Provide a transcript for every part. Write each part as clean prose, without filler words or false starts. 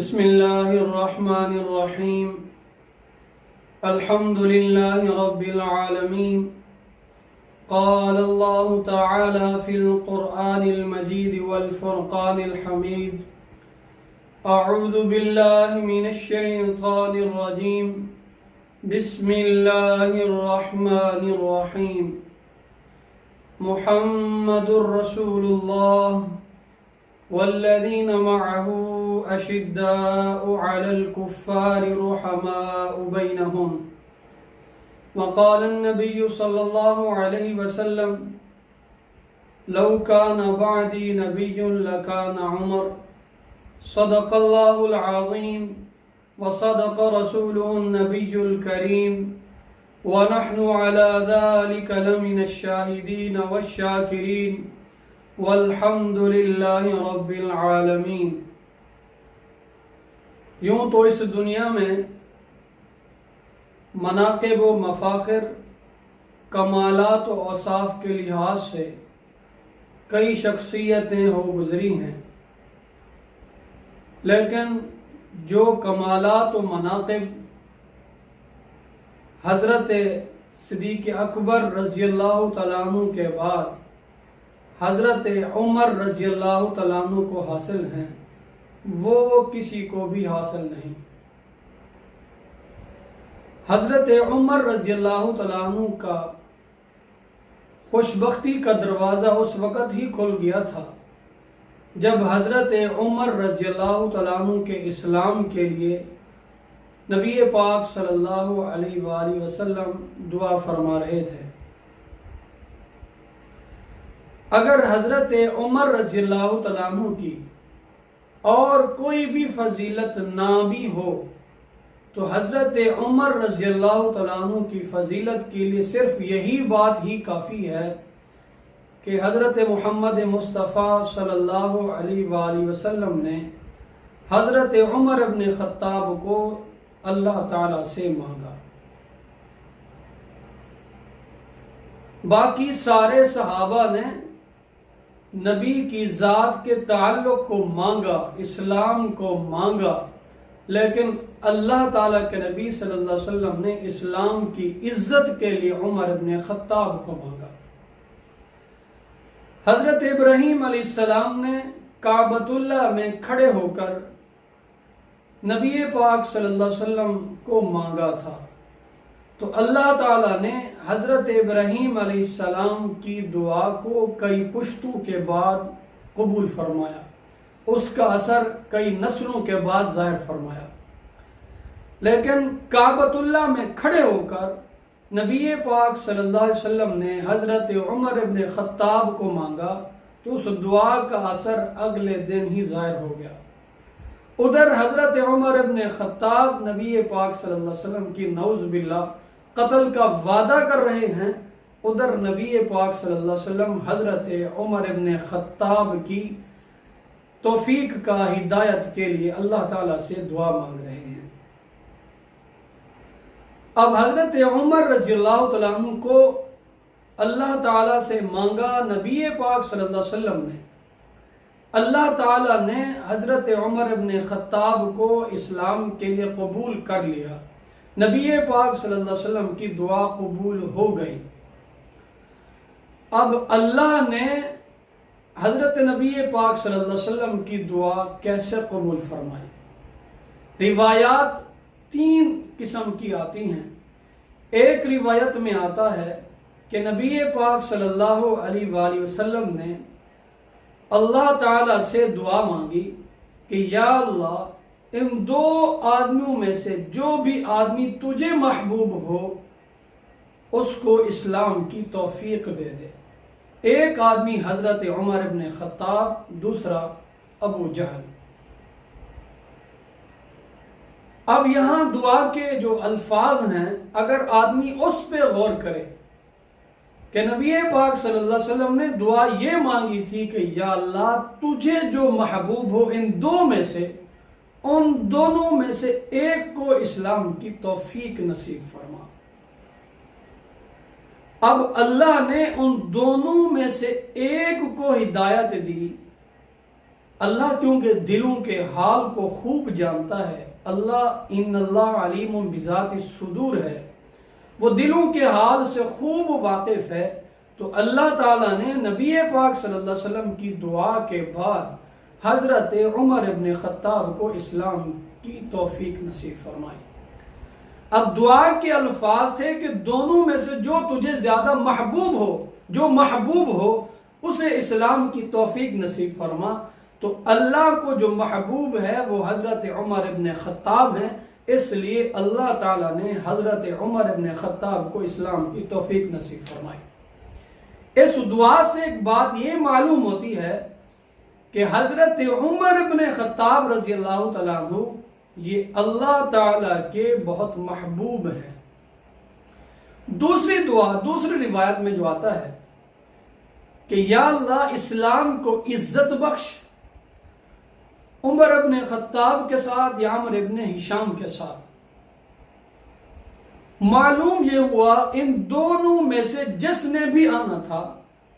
بسم اللہ الرحمن الرحیم الحمد للہ رب العالمین قال اللہ تعالی فی القرآن المجید والفرقان الحمید اعوذ باللہ من الشیطان الرجیم بسم اللہ الرحمن الرحیم محمد رسول اللہ والذین معه أشداء على الكفار رحماء بينهم وقال النبي صلى الله عليه وسلم لو كان بعدي نبي لكان عمر صدق الله العظيم وصدق رسوله النبي الكريم ونحن على ذلك لمن الشاهدين والشاكرين والحمد لله رب العالمين۔ یوں تو اس دنیا میں مناقب و مفاخر، کمالات و اوصاف کے لحاظ سے کئی شخصیتیں ہو گزری ہیں، لیکن جو کمالات و مناقب حضرت صدیق اکبر رضی اللہ تعالیٰ عنہ کے بعد حضرت عمر رضی اللہ تعالیٰ عنہ کو حاصل ہیں، وہ کسی کو بھی حاصل نہیں۔ حضرت عمر رضی اللہ تعالیٰ عنہ کا خوشبختی کا دروازہ اس وقت ہی کھل گیا تھا جب حضرت عمر رضی اللہ تعالیٰ عنہ کے اسلام کے لیے نبی پاک صلی اللہ علیہ وآلہ وسلم دعا فرما رہے تھے۔ اگر حضرت عمر رضی اللہ تعالیٰ عنہ کی اور کوئی بھی فضیلت نہ بھی ہو تو حضرت عمر رضی اللہ تعالیٰ عنہ کی فضیلت کے لیے صرف یہی بات ہی کافی ہے کہ حضرت محمد مصطفیٰ صلی اللہ علیہ وآلہ وسلم نے حضرت عمر ابن خطاب کو اللہ تعالیٰ سے مانگا۔ باقی سارے صحابہ نے نبی کی ذات کے تعلق کو مانگا، اسلام کو مانگا، لیکن اللہ تعالیٰ کے نبی صلی اللہ علیہ وسلم نے اسلام کی عزت کے لیے عمر ابن خطاب کو مانگا۔ حضرت ابراہیم علیہ السلام نے کعبۃ اللہ میں کھڑے ہو کر نبی پاک صلی اللہ علیہ وسلم کو مانگا تھا، تو اللہ تعالیٰ نے حضرت ابراہیم علیہ السلام کی دعا کو کئی پشتوں کے بعد قبول فرمایا، اس کا اثر کئی نسلوں کے بعد ظاہر فرمایا۔ لیکن کعبۃ اللہ میں کھڑے ہو کر نبی پاک صلی اللہ علیہ وسلم نے حضرت عمر ابن خطاب کو مانگا تو اس دعا کا اثر اگلے دن ہی ظاہر ہو گیا۔ ادھر حضرت عمر ابن خطاب نبی پاک صلی اللہ علیہ وسلم کی نعوذ باللہ قتل کا وعدہ کر رہے ہیں، ادھر نبی پاک صلی اللہ علیہ وسلم حضرت عمر ابن خطاب کی توفیق کا ہدایت کے لیے اللہ تعالیٰ سے دعا مانگ رہے ہیں۔ اب حضرت عمر رضی اللہ تعالیٰ عنہ کو اللہ تعالیٰ سے مانگا، نبی پاک صلی اللہ علیہ وسلم نے، اللہ تعالیٰ نے حضرت عمر ابن خطاب کو اسلام کے لیے قبول کر لیا، نبی پاک صلی اللہ علیہ وسلم کی دعا قبول ہو گئی۔ اب اللہ نے حضرت نبی پاک صلی اللہ علیہ وسلم کی دعا کیسے قبول فرمائی؟ روایات تین قسم کی آتی ہیں۔ ایک روایت میں آتا ہے کہ نبی پاک صلی اللہ علیہ وآلہ وسلم نے اللہ تعالیٰ سے دعا مانگی کہ یا اللہ، ان دو آدمیوں میں سے جو بھی آدمی تجھے محبوب ہو اس کو اسلام کی توفیق دے دے۔ ایک آدمی حضرت عمر ابن خطاب، دوسرا ابو جہل۔ اب یہاں دعا کے جو الفاظ ہیں، اگر آدمی اس پہ غور کرے کہ نبی پاک صلی اللہ علیہ وسلم نے دعا یہ مانگی تھی کہ یا اللہ، تجھے جو محبوب ہو ان دو میں سے، ان دونوں میں سے ایک کو اسلام کی توفیق نصیب فرما۔ اب اللہ نے ان دونوں میں سے ایک کو ہدایت دی اللہ کیونکہ دلوں کے حال کو خوب جانتا ہے. ان اللہ علیم بذات الصدور ہے، وہ دلوں کے حال سے خوب واقف ہے. تو اللہ تعالیٰ نے نبی پاک صلی اللہ علیہ وسلم کی دعا کے بعد حضرت عمر ابن خطاب کو اسلام کی توفیق نصیب فرمائی. اب دعا کے الفاظ تھے کہ دونوں میں سے جو تجھے زیادہ محبوب ہو اسے اسلام کی توفیق نصیب فرما. تو اللہ کو جو محبوب ہے وہ حضرت عمر ابن خطاب ہیں، اس لیے اللہ تعالیٰ نے حضرت عمر ابن خطاب کو اسلام کی توفیق نصیب فرمائی. اس دعا سے ایک بات یہ معلوم ہوتی ہے کہ حضرت عمر ابن خطاب رضی اللہ تعالیٰ عنہ یہ اللہ تعالیٰ کے بہت محبوب ہیں. دوسری دعا دوسری روایت میں جو آتا ہے کہ یا اللہ اسلام کو عزت بخش عمر ابن خطاب کے ساتھ یا عمر ابن ہشام کے ساتھ. معلوم یہ ہوا ان دونوں میں سے جس نے بھی آنا تھا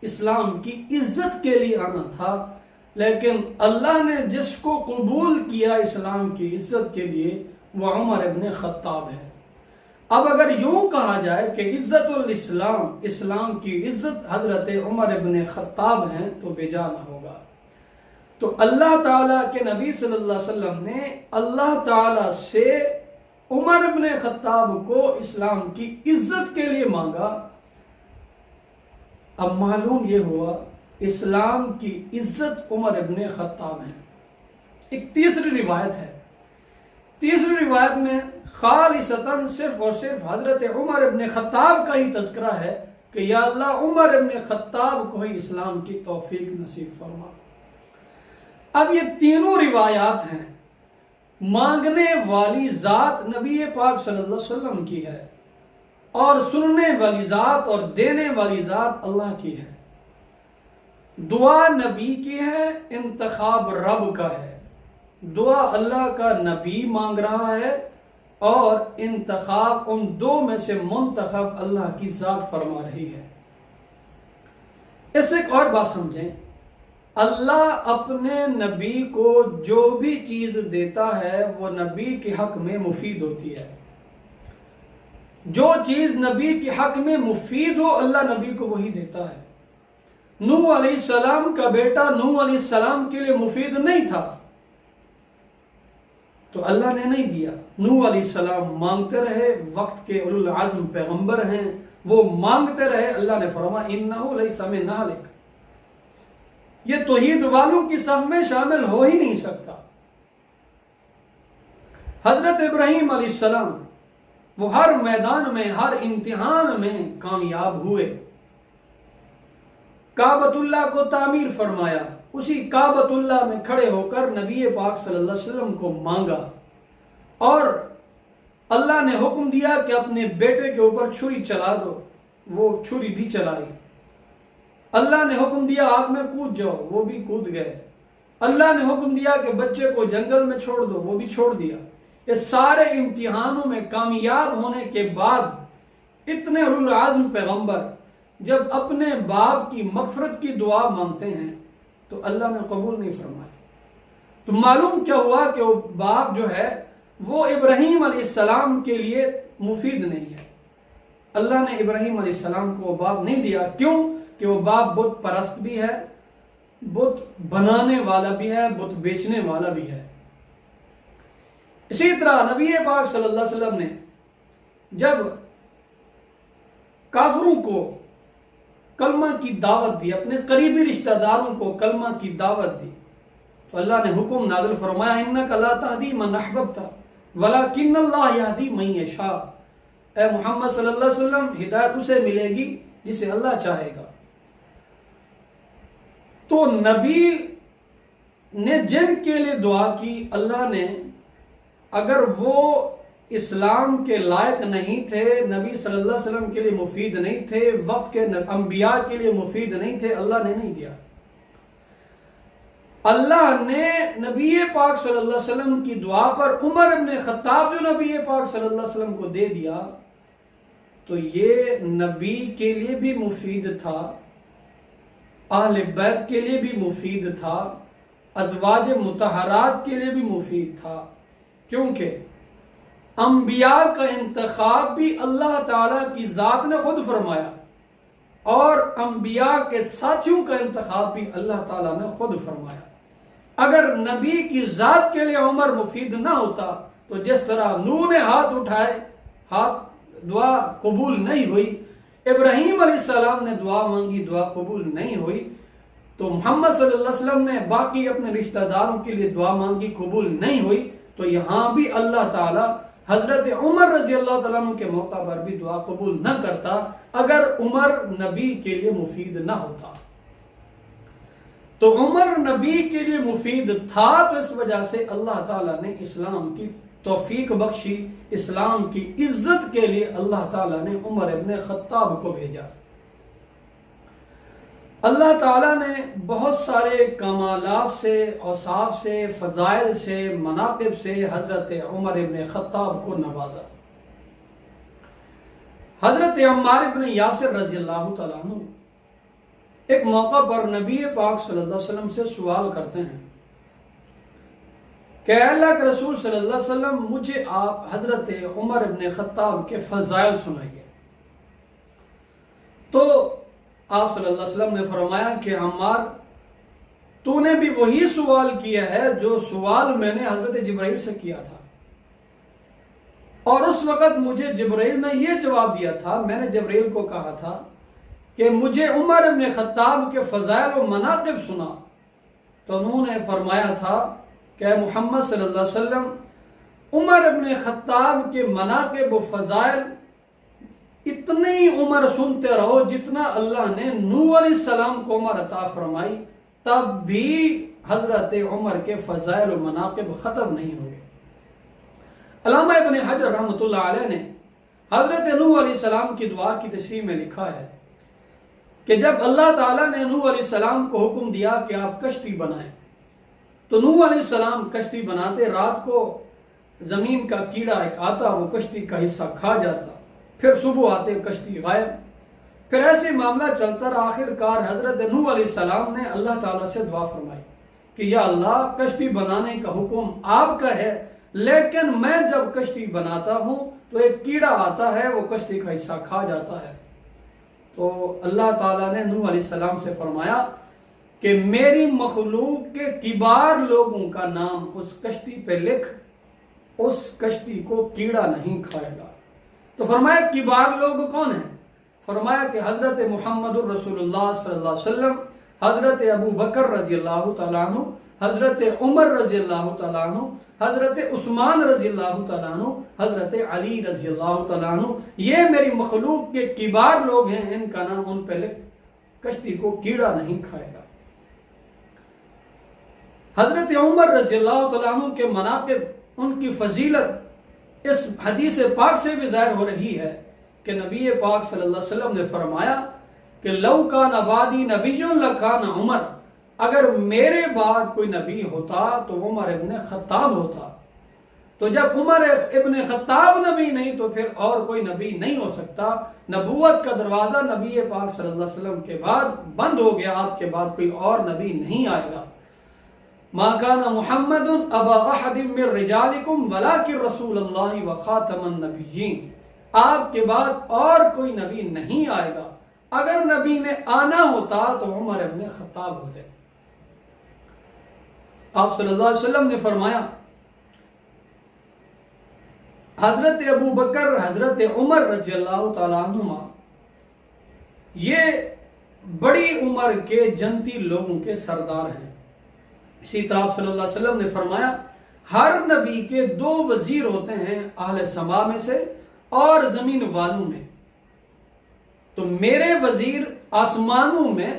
اسلام کی عزت کے لیے آنا تھا، لیکن اللہ نے جس کو قبول کیا اسلام کی عزت کے لیے وہ عمر ابن خطاب ہے. اب اگر یوں کہا جائے کہ عزت الاسلام، اسلام کی عزت حضرت عمر ابن خطاب ہیں تو بے جا نہ ہوگا. تو اللہ تعالیٰ کے نبی صلی اللہ علیہ وسلم نے اللہ تعالیٰ سے عمر ابن خطاب کو اسلام کی عزت کے لیے مانگا. اب معلوم یہ ہوا اسلام کی عزت عمر ابن خطاب ہے. ایک تیسری روایت ہے، تیسری روایت میں خالصتاً صرف اور صرف حضرت عمر ابن خطاب کا ہی تذکرہ ہے کہ یا اللہ عمر ابن خطاب کو ہی اسلام کی توفیق نصیب فرما. اب یہ تینوں روایات ہیں، مانگنے والی ذات نبی پاک صلی اللہ علیہ وسلم کی ہے اور سننے والی ذات اور دینے والی ذات اللہ کی ہے. دعا نبی کی ہے، انتخاب رب کا ہے. دعا اللہ کا نبی مانگ رہا ہے اور انتخاب ان دو میں سے منتخب اللہ کی ذات فرما رہی ہے. اس سے ایک اور بات سمجھیں، اللہ اپنے نبی کو جو بھی چیز دیتا ہے وہ نبی کے حق میں مفید ہوتی ہے. جو چیز نبی کے حق میں مفید ہو اللہ نبی کو وہی دیتا ہے. نوح علیہ السلام کا بیٹا نوح علیہ السلام کے لیے مفید نہیں تھا تو اللہ نے نہیں دیا. نوح علیہ السلام مانگتے رہے، وقت کے اولو العزم پیغمبر ہیں، وہ مانگتے رہے. اللہ نے فرمایا انہ لیس من اہلک، یہ توحید والوں کی صف میں شامل ہو ہی نہیں سکتا. حضرت ابراہیم علیہ السلام وہ ہر میدان میں ہر امتحان میں کامیاب ہوئے. کعبۃ اللہ کو تعمیر فرمایا، اسی کعبۃ اللہ میں کھڑے ہو کر نبی پاک صلی اللہ علیہ وسلم کو مانگا اور اللہ نے حکم دیا کہ اپنے بیٹے کے اوپر چھری چلا دو، وہ چھری بھی چلائی. اللہ نے حکم دیا آگ میں کود جاؤ، وہ بھی کود گئے. اللہ نے حکم دیا کہ بچے کو جنگل میں چھوڑ دو، وہ بھی چھوڑ دیا. یہ سارے امتحانوں میں کامیاب ہونے کے بعد اتنے اولو العزم پیغمبر جب اپنے باپ کی مغفرت کی دعا مانگتے ہیں تو اللہ نے قبول نہیں فرمائی. تو معلوم کیا ہوا کہ وہ باپ جو ہے وہ ابراہیم علیہ السلام کے لیے مفید نہیں ہے. اللہ نے ابراہیم علیہ السلام کو وہ باپ نہیں دیا. کیوں؟ کہ وہ باپ بت پرست بھی ہے، بت بنانے والا بھی ہے، بت بیچنے والا بھی ہے. اسی طرح نبی پاک صلی اللہ علیہ وسلم نے جب کافروں کو کلمہ کی دعوت دی، اپنے قریبی رشتہ داروں کو کلمہ کی دعوت دی، تو اللہ نے حکم نازل فرمایا انک لا تہدی من احببت ولکن اللہ یہدی من یشاء. اے محمد صلی اللہ علیہ وسلم ہدایت اسے ملے گی جسے اللہ چاہے گا. تو نبی نے جن کے لیے دعا کی، اللہ نے اگر وہ اسلام کے لائق نہیں تھے، نبی صلی اللہ علیہ وسلم کے لیے مفید نہیں تھے، وقت کے انبیاء کے لیے مفید نہیں تھے، اللہ نے نہیں دیا. اللہ نے نبی پاک صلی اللہ علیہ وسلم کی دعا پر عمر ابن خطاب جو نبی پاک صلی اللہ علیہ وسلم کو دے دیا تو یہ نبی کے لیے بھی مفید تھا، اہل بیت کے لیے بھی مفید تھا ازواج مطہرات کے لیے بھی مفید تھا، کیونکہ انبیاء کا انتخاب بھی اللہ تعالیٰ کی ذات نے خود فرمایا، اور انبیاء کے ساتھیوں کا انتخاب بھی اللہ تعالیٰ نے خود فرمایا۔ اگر نبی کی ذات کے لیے عمر مفید نہ ہوتا تو جس طرح نوح نے ہاتھ اٹھائے، دعا قبول نہیں ہوئی، ابراہیم علیہ السلام نے دعا مانگی، دعا قبول نہیں ہوئی، تو محمد صلی اللہ علیہ وسلم نے باقی اپنے رشتہ داروں کے لیے دعا مانگی، قبول نہیں ہوئی، تو یہاں بھی اللہ تعالیٰ حضرت عمر رضی اللہ تعالیٰ عنہ کے موقع پر بھی دعا قبول نہ کرتا اگر عمر نبی کے لیے مفید نہ ہوتا۔ تو عمر نبی کے لیے مفید تھا، تو اس وجہ سے اللہ تعالیٰ نے اسلام کی توفیق بخشی، اسلام کی عزت کے لیے اللہ تعالیٰ نے عمر ابن خطاب کو بھیجا۔ اللہ تعالیٰ نے بہت سارے کمالات سے، اوصاف سے، فضائل سے، مناقب سے حضرت عمر ابن خطاب کو نوازا۔ حضرت عمار ابن یاسر رضی اللہ تعالیٰ عنہ ایک موقع پر نبی پاک صلی اللہ علیہ وسلم سے سوال کرتے ہیں کہ اللہ کے رسول صلی اللہ علیہ وسلم، مجھے آپ حضرت عمر ابن خطاب کے فضائل سنائیے۔ تو آپ صلی اللہ علیہ وسلم نے فرمایا کہ عمار، تو نے بھی وہی سوال کیا ہے جو سوال میں نے حضرت جبرائیل سے کیا تھا، اور اس وقت مجھے جبرائیل نے یہ جواب دیا تھا، میں نے جبرائیل کو کہا تھا کہ مجھے عمر ابن خطاب کے فضائل و مناقب سنا، تو انہوں نے فرمایا تھا کہ محمد صلی اللہ علیہ وسلم، عمر ابن خطاب کے مناقب و فضائل اتنی عمر سنتے رہو جتنا اللہ نے نوح علیہ السلام کو عمر عطا فرمائی، تب بھی حضرت عمر کے فضائل و مناقب ختم نہیں ہوئے۔ علامہ ابن حجر رحمۃ اللہ علیہ نے حضرت نوح علیہ السلام کی دعا کی تشریح میں لکھا ہے کہ جب اللہ تعالیٰ نے نوح علیہ السلام کو حکم دیا کہ آپ کشتی بنائیں، تو نوح علیہ السلام کشتی بناتے، رات کو زمین کا کیڑا ایک آتا، وہ کشتی کا حصہ کھا جاتا، پھر صبح آتے کشتی غائب، پھر ایسے معاملہ چلتا رہا۔ آخر کار حضرت نوح علیہ السلام نے اللہ تعالیٰ سے دعا فرمائی کہ یا اللہ، کشتی بنانے کا حکم آپ کا ہے، لیکن میں جب کشتی بناتا ہوں تو ایک کیڑا آتا ہے، وہ کشتی کا حصہ کھا جاتا ہے۔ تو اللہ تعالیٰ نے نوح علیہ السلام سے فرمایا کہ میری مخلوق کے کبار لوگوں کا نام اس کشتی پہ لکھ، اس کشتی کو کیڑا نہیں کھائے گا۔ تو فرمایا کبار لوگ کون ہیں؟ فرمایا کہ حضرت محمد الرسول اللہ صلی اللہ علیہ وسلم، حضرت ابو بکر رضی اللہ تعالیٰ عنہ، حضرت عمر رضی اللہ تعالیٰ عنہ، حضرت عثمان رضی اللہ تعالیٰ عنہ، حضرت علی رضی اللہ تعالیٰ عنہ، یہ میری مخلوق کے کبار لوگ ہیں، ان کا نام ان پہ لکھ، کشتی کو کیڑا نہیں کھائے گا۔ حضرت عمر رضی اللہ تعالیٰ عنہ کے مناقب، ان کی فضیلت اس حدیث پاک سے بھی ظاہر ہو رہی ہے کہ نبی پاک صلی اللہ علیہ وسلم نے فرمایا کہ لو کان بعدی نبی لکان عمر، اگر میرے بعد کوئی نبی ہوتا تو عمر ابن خطاب ہوتا۔ تو جب عمر ابن خطاب نبی نہیں تو پھر اور کوئی نبی نہیں ہو سکتا۔ نبوت کا دروازہ نبی پاک صلی اللہ علیہ وسلم کے بعد بند ہو گیا، آپ کے بعد کوئی اور نبی نہیں آئے گا۔ ما کان محمد ابا احد من رجالکم ولکن رسول اللہ وخاتم النبیین، آپ کے بعد اور کوئی نبی نہیں آئے گا۔ اگر نبی نے آنا ہوتا تو عمر ابن خطاب ہوتے۔ آپ صلی اللہ علیہ وسلم نے فرمایا حضرت ابو بکر، حضرت عمر رضی اللہ تعالیٰ عنہما یہ بڑی عمر کے جنتی لوگوں کے سردار ہیں۔ اسی طرح آپ صلی اللہ علیہ وسلم نے فرمایا ہر نبی کے 2 وزیر ہوتے ہیں، اہل سما میں سے اور زمین والوں میں۔ تو میرے وزیر آسمانوں میں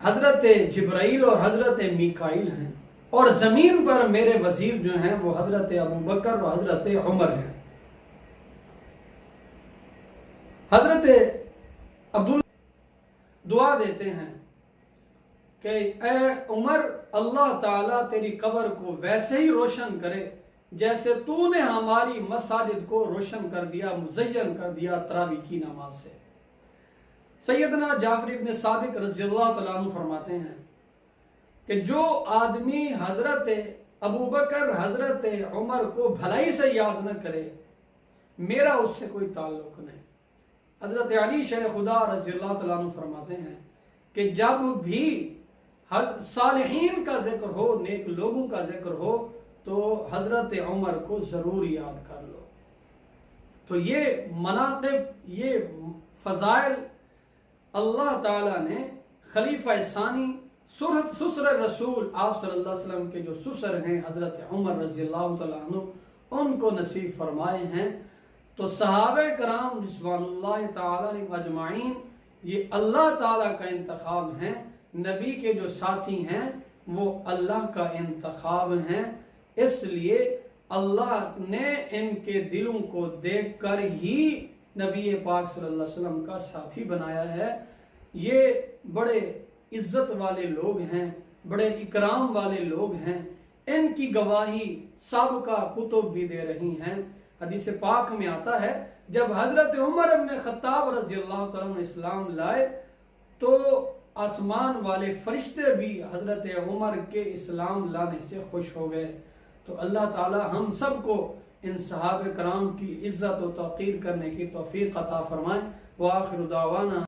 حضرت جبرائیل اور حضرت میکائیل ہیں، اور زمین پر میرے وزیر جو ہیں وہ حضرت ابو بکر اور حضرت عمر ہیں۔ حضرت عبداللہ دعا دیتے ہیں کہ اے عمر، اللہ تعالیٰ تیری قبر کو ویسے ہی روشن کرے جیسے تو نے ہماری مساجد کو روشن کر دیا، مزین کر دیا تراویح کی نماز سے۔ سیدنا جعفر ابن صادق رضی اللہ تعالیٰ عنہ فرماتے ہیں کہ جو آدمی حضرت ابو بکر حضرت عمر کو بھلائی سے یاد نہ کرے میرا اس سے کوئی تعلق نہیں۔ حضرت علی شیر خدا رضی اللہ تعالیٰ عنہ فرماتے ہیں کہ جب بھی صالحین کا ذکر ہو، نیک لوگوں کا ذکر ہو، تو حضرت عمر کو ضرور یاد کر لو۔ تو یہ مناقب، یہ فضائل اللہ تعالیٰ نے خلیفہ ثانی سسر رسول آپ صلی اللہ علیہ وسلم کے جو سسر ہیں حضرت عمر رضی اللہ تعالیٰ عنہ ان کو نصیب فرمائے ہیں۔ تو صحابہ کرام رضوان اللہ تعالیٰ علیہم اجمعین یہ اللہ تعالیٰ کا انتخاب ہیں، نبی کے جو ساتھی ہیں وہ اللہ کا انتخاب ہیں، اس لیے اللہ نے ان کے دلوں کو دیکھ کر ہی نبی پاک صلی اللہ علیہ وسلم کا ساتھی بنایا ہے۔ یہ بڑے عزت والے لوگ ہیں، بڑے اکرام والے لوگ ہیں، ان کی گواہی سابقہ کتب بھی دے رہی ہیں۔ حدیث پاک میں آتا ہے جب حضرت عمر ابن خطاب رضی اللہ تعالیٰ عنہ اسلام لائے تو آسمان والے فرشتے بھی حضرت عمر کے اسلام لانے سے خوش ہو گئے۔ تو اللہ تعالی ہم سب کو ان صحابہ کرام کی عزت و توقیر کرنے کی توفیق عطا فرمائے۔ وآخر دعوانا